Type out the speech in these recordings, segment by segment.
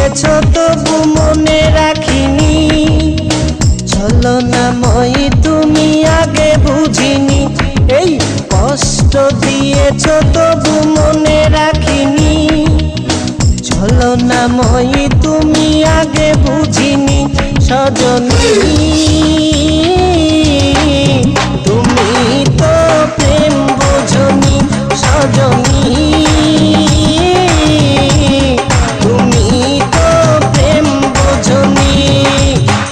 দিয়েছ তবু মনে রাখিনি, ছলনাময়ী তুমি আগে বুঝিনি। এই কষ্ট দিয়েছ তবু মনে রাখিনি, ছলনাময়ী তুমি আগে বুঝিনি। সজনী তুমি তো প্রেম বোঝনি, সজনী তুমি তো প্রেম বোঝনি।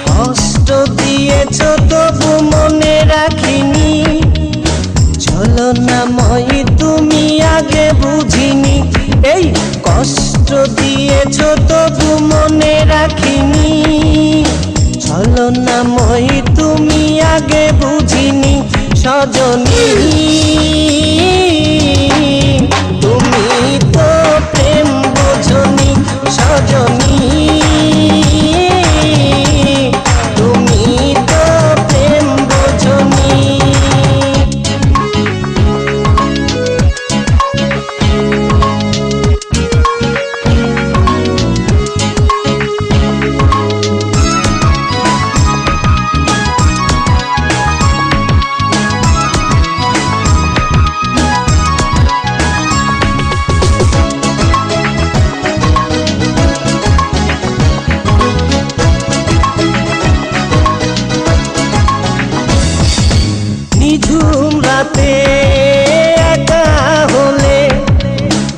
কষ্ট দিয়েছ তবু মনে রাখিনি, ছলনাময়ী তুমি আগে বুঝিনি। এই কষ্ট দিয়েছ তবু মনে রাখিনি, ছলনাময়ী তুমি আগে বুঝিনি। সজনী তুমি তো প্রেম বোঝনি, সজনী তুমি তো প্রেম বোঝনি। নিঝুম রাতে একা হলে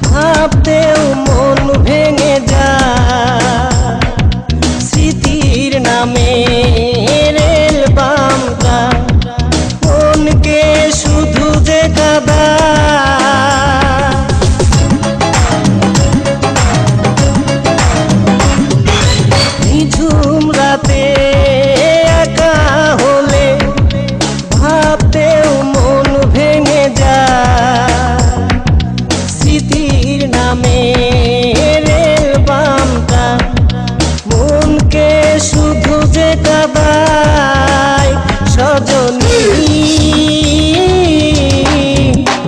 ভাবতেও মন ভেঙে যায়, স্মৃতির নামে রেল বামটা মনকে শুধু যে কাঁদায়। নিঝুম রাতে একা হলে ভাবতেও মন ভেঙে যায়, স্মৃতির নামে রেল বামটা মনকে শুধু যে কাঁদায়। সজনী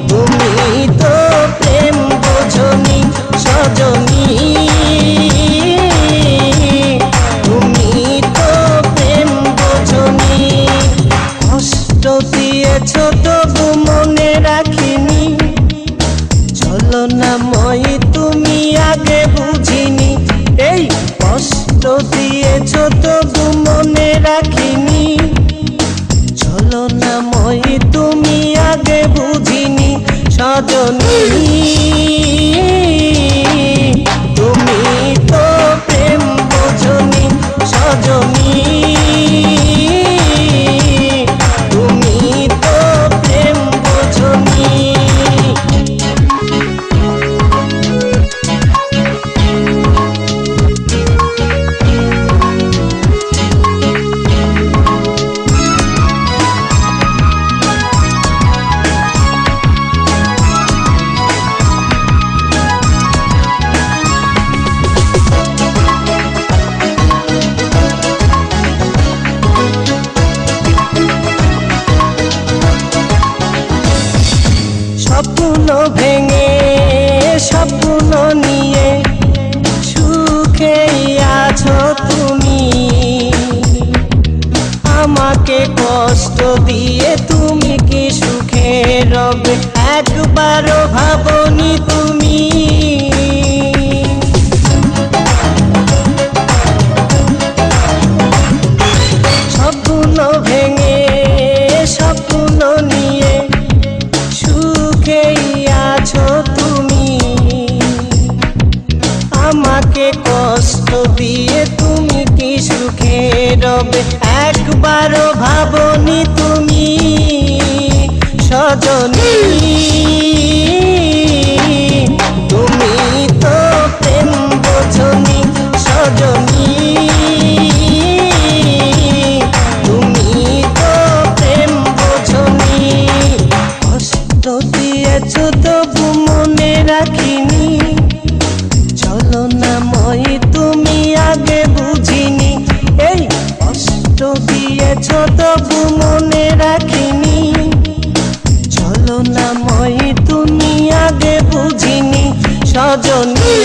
তুমি তো প্রেম বোঝনি, সজনী তুমি তো প্রেম বোঝনি। কষ্ট দিয়েছ তবু মনে রাখিনি, ছলনাময়ী তুমি আগে বুঝিনি। এই কষ্ট দিয়েছ তবু মনে রাখিনি, ছলনাময়ী তুমি আগে বুঝিনি। সজনী তুমি তো প্রেম বোঝনি, সজনী তুমি তো প্রেম বোঝনি। স্বপ্ন ভেঙে স্বপ্ন নিয়ে সুখেই আছো তুমি, আমাকে কষ্ট দিয়ে তুমি কি সুখে রবে একবারও ভাবনি তুমি। স্বপ্ন ভেঙে স্বপ্ন নিয়ে সুখেই আছো তুমি, আমাকে কষ্ট দিয়ে তুমি কি সুখে রবে একবারও ভাবনি তুমি। সজনী তুমি তো প্রেম বোঝনি, সজনী তুমি তো প্রেম বোঝনি। কষ্ট দিয়েছ তবু মনে রাখিনি, ছলনাময়ী তুমি আগে বুঝিনি। এই কষ্ট দিয়েছ তবু মনে রাখিনি, ছলনাময়ী তুমি আগে বুঝিনি। সজনী